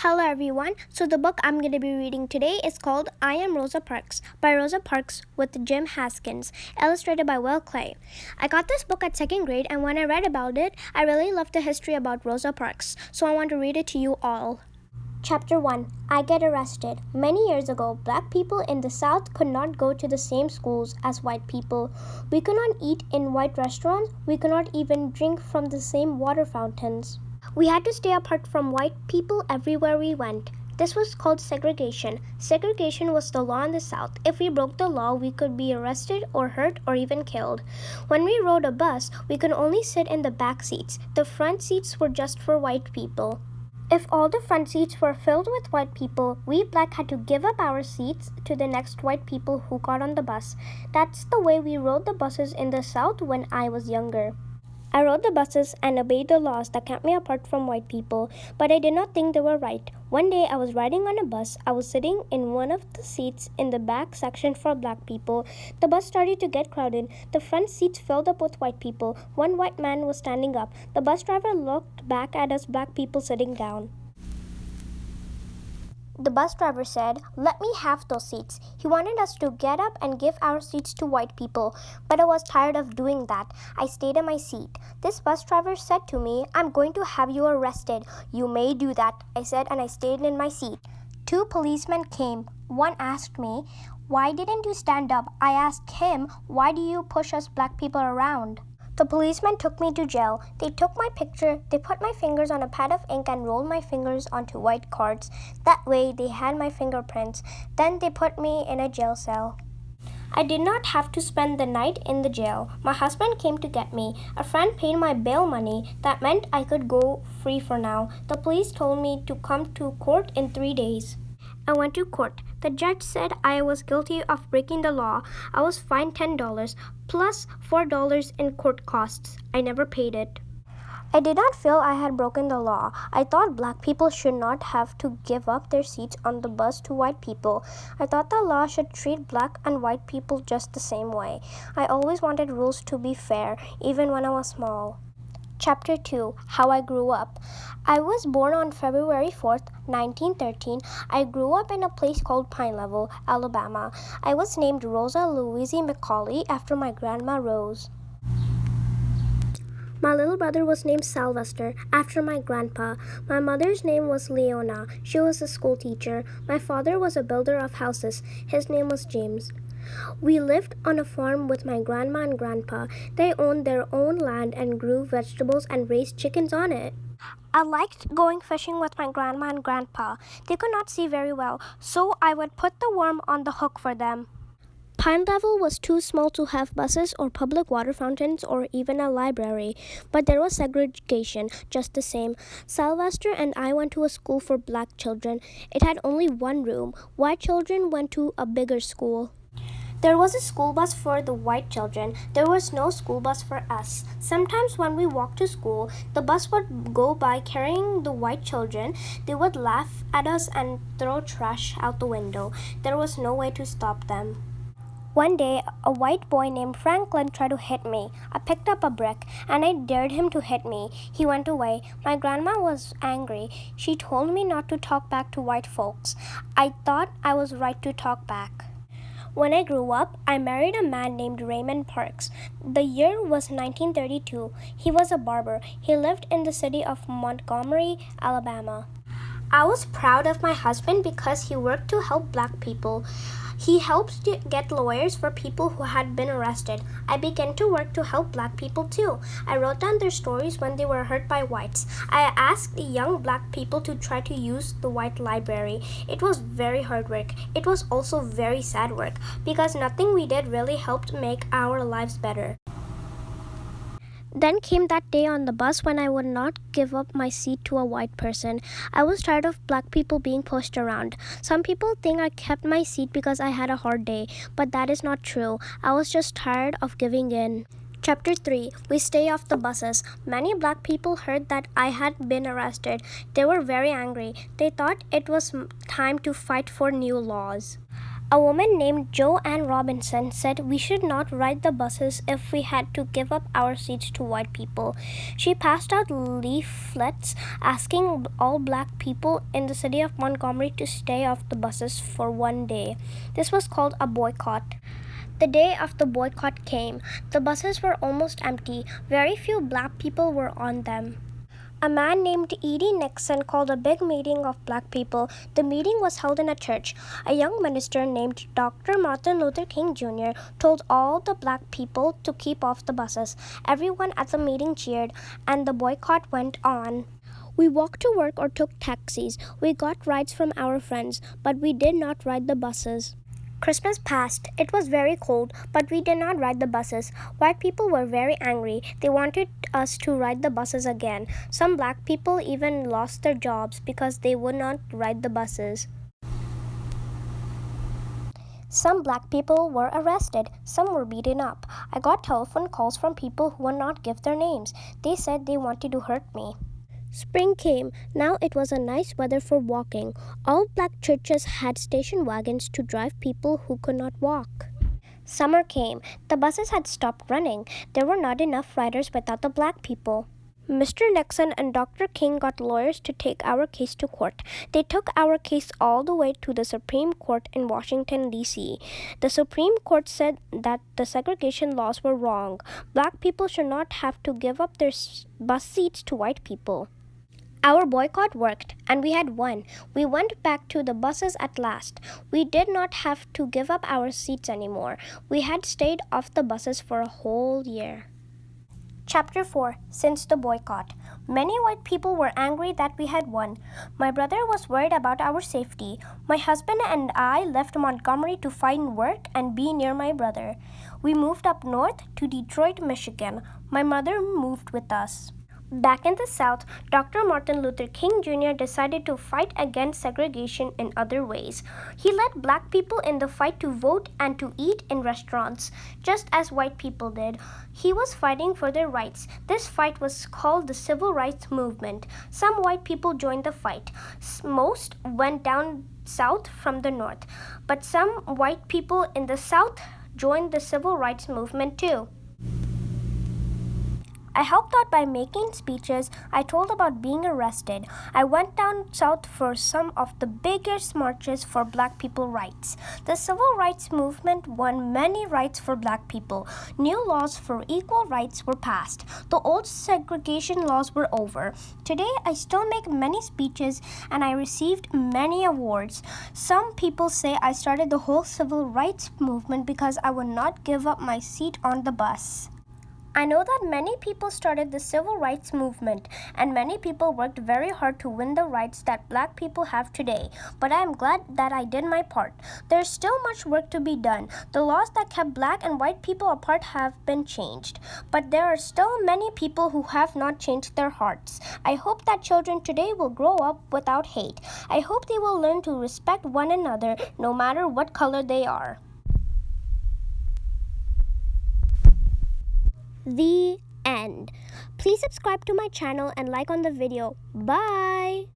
Hello everyone. So the book I'm going to be reading today is called I Am Rosa Parks by Rosa Parks with Jim Haskins, illustrated by Will Clay. I got this book at second grade, and when I read about it, I really loved the history about Rosa Parks, so I want to read it to you all. Chapter 1. I Get Arrested. Many years ago, black people in the South could not go to the same schools as white people. We could not eat in white restaurants. We could not even drink from the same water fountains. We had to stay apart from white people everywhere we went. This was called segregation. Segregation was the law in the South. If we broke the law, we could be arrested or hurt or even killed. When we rode a bus, we could only sit in the back seats. The front seats were just for white people. If all the front seats were filled with white people, we black had to give up our seats to the next white people who got on the bus. That's the way we rode the buses in the South when I was younger. I rode the buses and obeyed the laws that kept me apart from white people, but I did not think they were right. One day I was riding on a bus. I was sitting in one of the seats in the back section for black people. The bus started to get crowded. The front seats filled up with white people. One white man was standing up. The bus driver looked back at us black people sitting down. The bus driver said, "Let me have those seats." He wanted us to get up and give our seats to white people, but I was tired of doing that. I stayed in my seat. This bus driver said to me, "I'm going to have you arrested." "You may do that," I said, and I stayed in my seat. Two policemen came. One asked me, "Why didn't you stand up?" I asked him, "Why do you push us black people around?" The policeman took me to jail. They took my picture. They put my fingers on a pad of ink and rolled my fingers onto white cards. That way, they had my fingerprints. Then they put me in a jail cell. I did not have to spend the night in the jail. My husband came to get me. A friend paid my bail money. That meant I could go free for now. The police told me to come to court in 3 days. I went to court. The judge said I was guilty of breaking the law. I was fined $10 plus $4 in court costs. I never paid it. I did not feel I had broken the law. I thought black people should not have to give up their seats on the bus to white people. I thought the law should treat black and white people just the same way. I always wanted rules to be fair, even when I was small. Chapter 2. How I Grew Up. I was born on February 4th, 1913. I grew up in a place called Pine Level, Alabama. I was named Rosa Louise McCauley after my grandma Rose. My little brother was named Sylvester after my grandpa. My mother's name was Leona. She was a school teacher. My father was a builder of houses. His name was James. We lived on a farm with my grandma and grandpa. They owned their own land and grew vegetables and raised chickens on it. I liked going fishing with my grandma and grandpa. They could not see very well, so I would put the worm on the hook for them. Pine Level was too small to have buses or public water fountains or even a library, but there was segregation just the same. Sylvester and I went to a school for black children. It had only one room. White children went to a bigger school. There was a school bus for the white children. There was no school bus for us. Sometimes when we walked to school, the bus would go by carrying the white children. They would laugh at us and throw trash out the window. There was no way to stop them. One day, a white boy named Franklin tried to hit me. I picked up a brick and I dared him to hit me. He went away. My grandma was angry. She told me not to talk back to white folks. I thought I was right to talk back. When I grew up, I married a man named Raymond Parks. The year was 1932. He was a barber. He lived in the city of Montgomery, Alabama. I was proud of my husband because he worked to help black people. He helped to get lawyers for people who had been arrested. I began to work to help black people too. I wrote down their stories when they were hurt by whites. I asked young black people to try to use the white library. It was very hard work. It was also very sad work because nothing we did really helped make our lives better. Then came that day on the bus when I would not give up my seat to a white person. I was tired of black people being pushed around. Some people think I kept my seat because I had a hard day, but that is not true. I was just tired of giving in. Chapter 3. We Stay Off the Buses. Many black people heard that I had been arrested. They were very angry. They thought it was time to fight for new laws. A woman named Joanne Robinson said we should not ride the buses if we had to give up our seats to white people. She passed out leaflets asking all black people in the city of Montgomery to stay off the buses for one day. This was called a boycott. The day of the boycott came. The buses were almost empty. Very few black people were on them. A man named E.D. Nixon called a big meeting of black people. The meeting was held in a church. A young minister named Dr. Martin Luther King Jr. told all the black people to keep off the buses. Everyone at the meeting cheered, and the boycott went on. We walked to work or took taxis. We got rides from our friends, but we did not ride the buses. Christmas passed. It was very cold, but we did not ride the buses. White people were very angry. They wanted us to ride the buses again. Some black people even lost their jobs because they would not ride the buses. Some black people were arrested. Some were beaten up. I got telephone calls from people who would not give their names. They said they wanted to hurt me. Spring came. Now it was a nice weather for walking. All black churches had station wagons to drive people who could not walk. Summer came. The buses had stopped running. There were not enough riders without the black people. Mr. Nixon and Dr. King got lawyers to take our case to court. They took our case all the way to the Supreme Court in Washington, D.C. The Supreme Court said that the segregation laws were wrong. Black people should not have to give up their bus seats to white people. Our boycott worked, and we had won. We went back to the buses at last. We did not have to give up our seats anymore. We had stayed off the buses for a whole year. Chapter 4. Since the boycott. Many white people were angry that we had won. My brother was worried about our safety. My husband and I left Montgomery to find work and be near my brother. We moved up north to Detroit, Michigan. My mother moved with us. Back in the South, Dr. Martin Luther King Jr. decided to fight against segregation in other ways. He led black people in the fight to vote and to eat in restaurants, just as white people did. He was fighting for their rights. This fight was called the Civil Rights Movement. Some white people joined the fight. Most went down south from the north, but some white people in the South joined the Civil Rights Movement too. I helped out by making speeches. I told about being arrested. I went down south for some of the biggest marches for black people rights. The civil rights movement won many rights for black people. New laws for equal rights were passed. The old segregation laws were over. Today, I still make many speeches and I received many awards. Some people say I started the whole civil rights movement because I would not give up my seat on the bus. I know that many people started the civil rights movement and many people worked very hard to win the rights that black people have today, but I am glad that I did my part. There is still much work to be done. The laws that kept black and white people apart have been changed, but there are still many people who have not changed their hearts. I hope that children today will grow up without hate. I hope they will learn to respect one another no matter what color they are. The end. Please subscribe to my channel and like on the video. Bye!